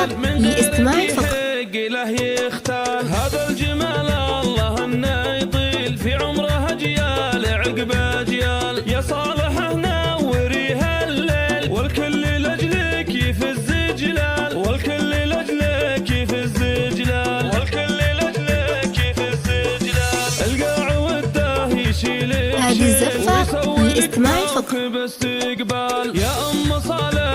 الشباب لاستماع الفقرة. له يختال هذا الجمال الله انه يطيل في عمره اجيال عقب اجيال. يا صالح نوريها الليل والكل لاجلك يفز جلال، والكل لاجلك يفز جلال، والكل لاجلك يفز جلال. القاع وده يشيل هذه الزفة لاستماع الفقرة. باستقبال يا ام صالح